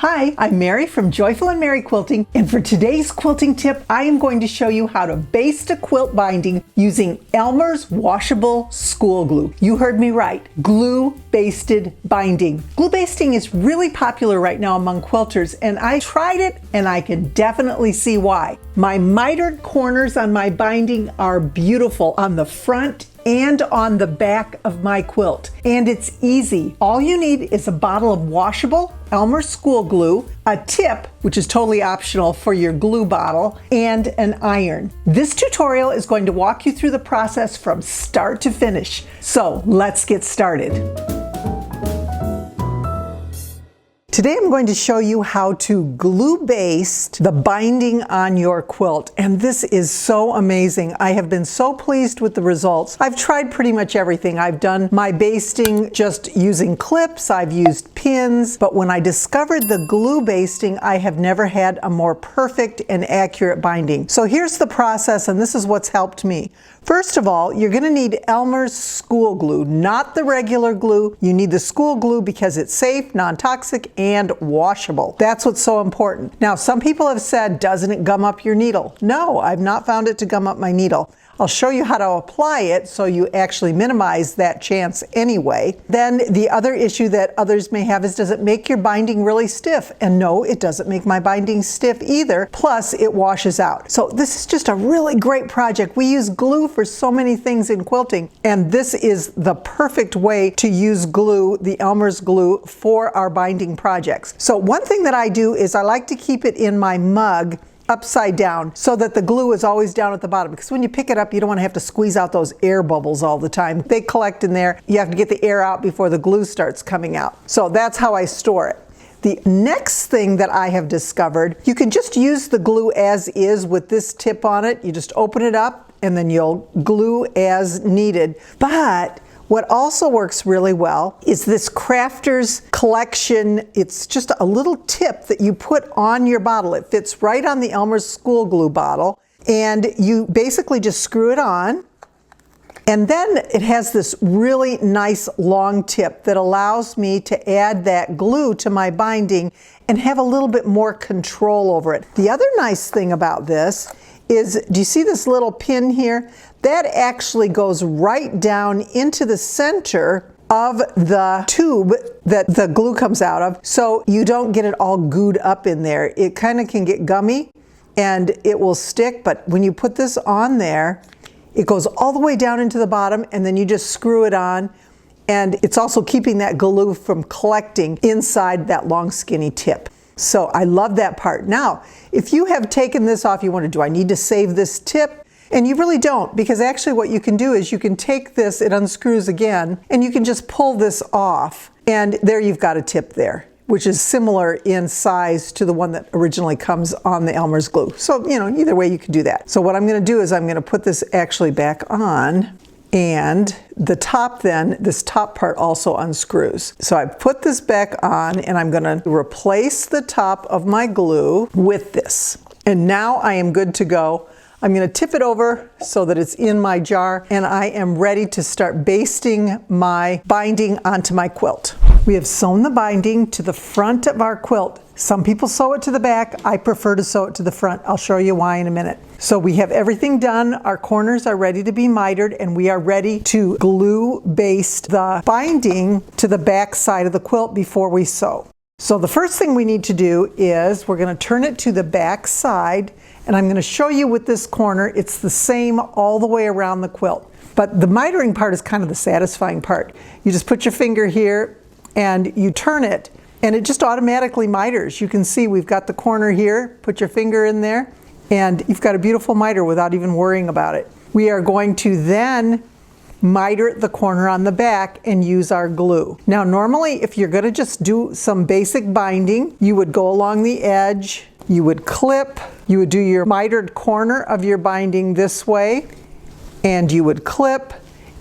Hi, I'm Mary from Joyful and Mary Quilting, and for today's quilting tip, I am going to show you how to baste a quilt binding using Elmer's washable school glue. You heard me right, glue basted binding. Glue basting is really popular right now among quilters, and I tried it and I can definitely see why. My mitered corners on my binding are beautiful on the front and on the back of my quilt. And it's easy. All you need is a bottle of washable Elmer school glue, a tip, which is totally optional for your glue bottle, and an iron. This tutorial is going to walk you through the process from start to finish. So let's get started. Today I'm going to show you how to glue baste the binding on your quilt, and this is so amazing. I have been so pleased with the results. I've tried pretty much everything. I've done my basting just using clips, I've used pins, but when I discovered the glue basting, I have never had a more perfect and accurate binding. So here's the process, and this is what's helped me. First of all, you're going to need Elmer's school glue, not the regular glue. You need the school glue because it's safe, non-toxic, and washable. That's what's so important. Now, some people have said, doesn't it gum up your needle? No, I've not found it to gum up my needle. I'll show you how to apply it so you actually minimize that chance anyway. Then the other issue that others may have is, does it make your binding really stiff? And no, it doesn't make my binding stiff either. Plus, it washes out. So this is just a really great project. We use glue for so many things in quilting, and this is the perfect way to use glue, the Elmer's glue, for our binding projects. So one thing that I do is I like to keep it in my mug upside down so that the glue is always down at the bottom, because when you pick it up you don't want to have to squeeze out those air bubbles all the time. They collect in there. You have to get the air out before the glue starts coming out. So that's how I store it. The next thing that I have discovered, you can just use the glue as is with this tip on it. You just open it up and then you'll glue as needed. But what also works really well is this Crafter's Collection. It's just a little tip that you put on your bottle. It fits right on the Elmer's school glue bottle, and you basically just screw it on. And then it has this really nice long tip that allows me to add that glue to my binding and have a little bit more control over it. The other nice thing about this is, do you see this little pin here? That actually goes right down into the center of the tube that the glue comes out of, so you don't get it all gooed up in there. It kind of can get gummy and it will stick, but when you put this on there, it goes all the way down into the bottom, and then you just screw it on, and it's also keeping that glue from collecting inside that long skinny tip. So I love that part. Now, if you have taken this off, you wonder, do I need to save this tip? And you really don't, because actually what you can do is you can take this, it unscrews again, and you can just pull this off, and there you've got a tip there, which is similar in size to the one that originally comes on the Elmer's glue. So, you know, either way you can do that. So what I'm going to do is I'm going to put this actually back on, and the top then, this top part also unscrews. So I put this back on, and I'm going to replace the top of my glue with this. And now I am good to go. I'm going to tip it over so that it's in my jar, and I am ready to start basting my binding onto my quilt. We have sewn the binding to the front of our quilt. Some people sew it to the back. I prefer to sew it to the front. I'll show you why in a minute. So we have everything done. Our corners are ready to be mitered, and we are ready to glue baste the binding to the back side of the quilt before we sew. So the first thing we need to do is we're going to turn it to the back side, and I'm going to show you with this corner. It's the same all the way around the quilt. But the mitering part is kind of the satisfying part. You just put your finger here and you turn it, and it just automatically miters. You can see we've got the corner here. Put your finger in there and you've got a beautiful miter without even worrying about it. We are going to then miter the corner on the back and use our glue. Now normally if you're going to just do some basic binding, you would go along the edge, you would clip, you would do your mitered corner of your binding this way, and you would clip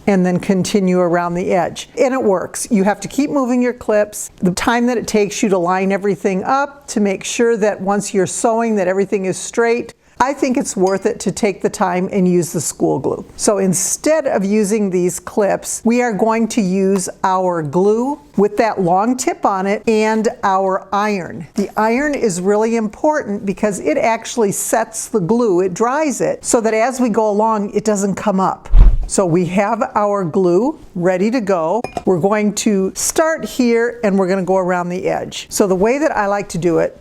and then continue around the edge. And it works. You have to keep moving your clips. The time that it takes you to line everything up to make sure that once you're sewing that everything is straight, I think it's worth it to take the time and use the school glue. So instead of using these clips, we are going to use our glue with that long tip on it and our iron. The iron is really important because it actually sets the glue, it dries it, so that as we go along, it doesn't come up. So we have our glue ready to go. We're going to start here and we're going to go around the edge. So the way that I like to do it,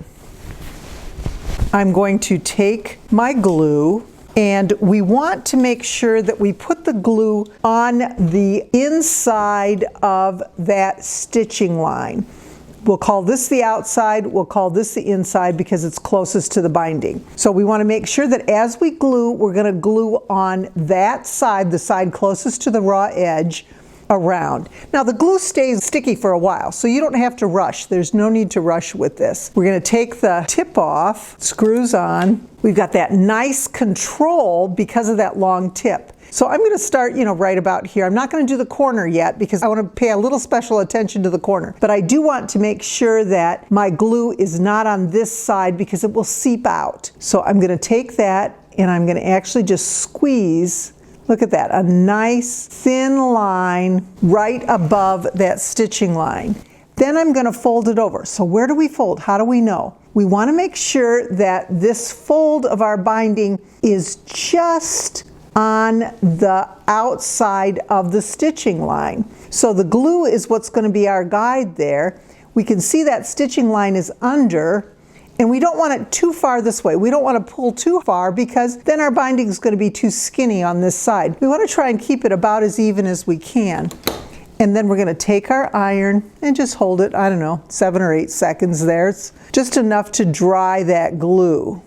I'm going to take my glue, and we want to make sure that we put the glue on the inside of that stitching line. We'll call this the outside, we'll call this the inside because it's closest to the binding. So we want to make sure that as we glue, we're going to glue on that side, the side closest to the raw edge, around. Now the glue stays sticky for a while, so you don't have to rush. There's no need to rush with this. We're going to take the tip off, screws on. We've got that nice control because of that long tip. So I'm going to start, right about here. I'm not going to do the corner yet because I want to pay a little special attention to the corner. But I do want to make sure that my glue is not on this side because it will seep out. So I'm going to take that and I'm going to actually just squeeze. Look at that, a nice thin line right above that stitching line. Then I'm going to fold it over. So where do we fold? How do we know? We want to make sure that this fold of our binding is just on the outside of the stitching line. So the glue is what's going to be our guide there. We can see that stitching line is under. And we don't want it too far this way. We don't want to pull too far because then our binding is going to be too skinny on this side. We want to try and keep it about as even as we can. And then we're going to take our iron and just hold it, 7 or 8 seconds there. It's just enough to dry that glue.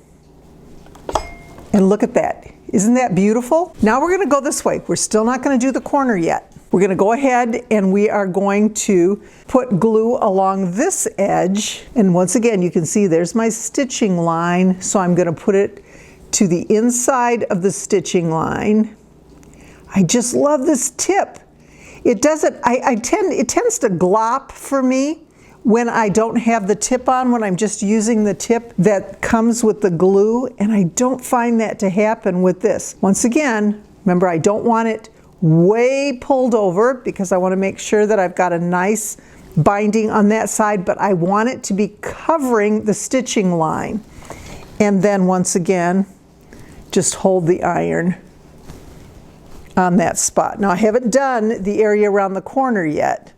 And look at that. Isn't that beautiful? Now we're going to go this way. We're still not going to do the corner yet. We're going to go ahead and we are going to put glue along this edge. And once again, you can see there's my stitching line. So I'm going to put it to the inside of the stitching line. I just love this tip. It doesn't, it tends to glop for me when I don't have the tip on, when I'm just using the tip that comes with the glue. And I don't find that to happen with this. Once again, remember, I don't want it way pulled over because I want to make sure that I've got a nice binding on that side, but I want it to be covering the stitching line. And then once again, just hold the iron on that spot. Now I haven't done the area around the corner yet.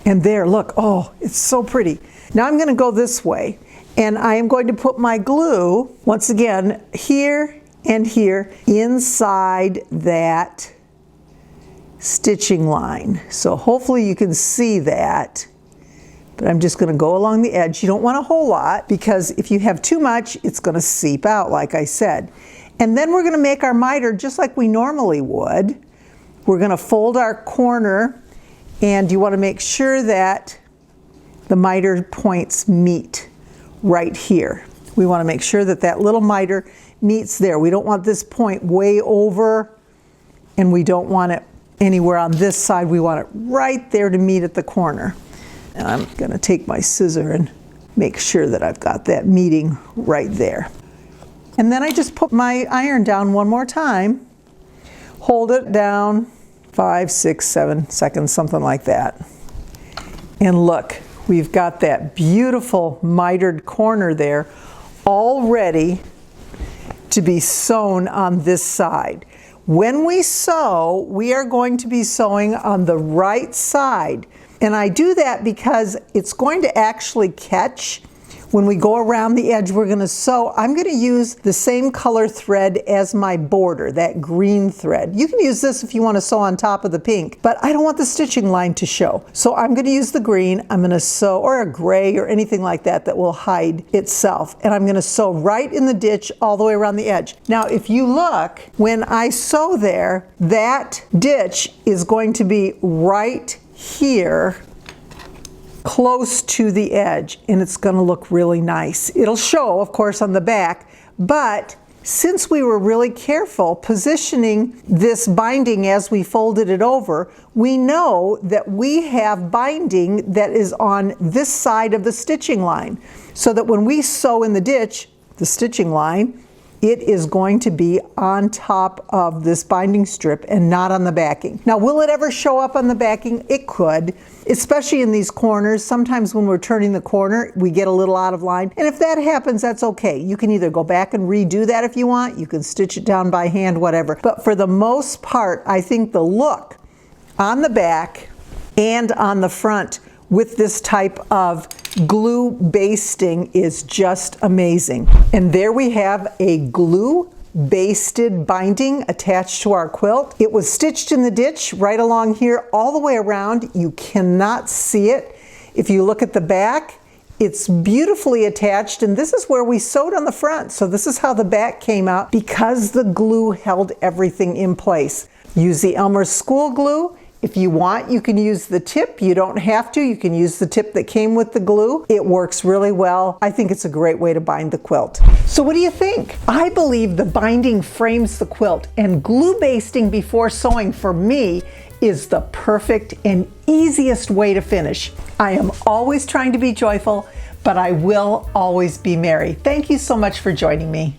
And there, look, oh, it's so pretty. Now I'm going to go this way, and I am going to put my glue, once again, here and here inside that stitching line. So hopefully you can see that, but I'm just going to go along the edge. You don't want a whole lot because if you have too much, it's going to seep out, like I said. And then we're going to make our miter just like we normally would. We're going to fold our corner, and you want to make sure that the miter points meet right here. We want to make sure that that little miter meets there. We don't want this point way over, and we don't want it anywhere on this side. We want it right there to meet at the corner. And I'm going to take my scissor and make sure that I've got that meeting right there. And then I just put my iron down one more time, hold it down 5, 6, 7 seconds, something like that. And look, we've got that beautiful mitered corner there all ready to be sewn on this side. When we sew, we are going to be sewing on the right side. And I do that because it's going to actually catch. When we go around the edge, we're going to sew. I'm going to use the same color thread as my border, that green thread. You can use this if you want to sew on top of the pink, but I don't want the stitching line to show. So I'm going to use the green. I'm going to sew, or a gray or anything like that that will hide itself. And I'm going to sew right in the ditch all the way around the edge. Now, if you look, when I sew there, that ditch is going to be right here, close to the edge, and it's going to look really nice. It'll show, of course, on the back, but since we were really careful positioning this binding as we folded it over, we know that we have binding that is on this side of the stitching line, so that when we sew in the ditch, the stitching line, it is going to be on top of this binding strip and not on the backing. Now, will it ever show up on the backing? It could, especially in these corners. Sometimes when we're turning the corner, we get a little out of line. And if that happens, that's okay. You can either go back and redo that if you want. You can stitch it down by hand, whatever. But for the most part, I think the look on the back and on the front with this type of glue basting is just amazing. And there we have a glue basted binding attached to our quilt. It was stitched in the ditch right along here all the way around. You cannot see it. If you look at the back, it's beautifully attached, and this is where we sewed on the front. So this is how the back came out because the glue held everything in place. Use the Elmer school glue. If you want, you can use the tip. You don't have to. You can use the tip that came with the glue. It works really well. I think it's a great way to bind the quilt. So what do you think? I believe the binding frames the quilt, and glue basting before sewing for me is the perfect and easiest way to finish. I am always trying to be joyful, but I will always be merry. Thank you so much for joining me.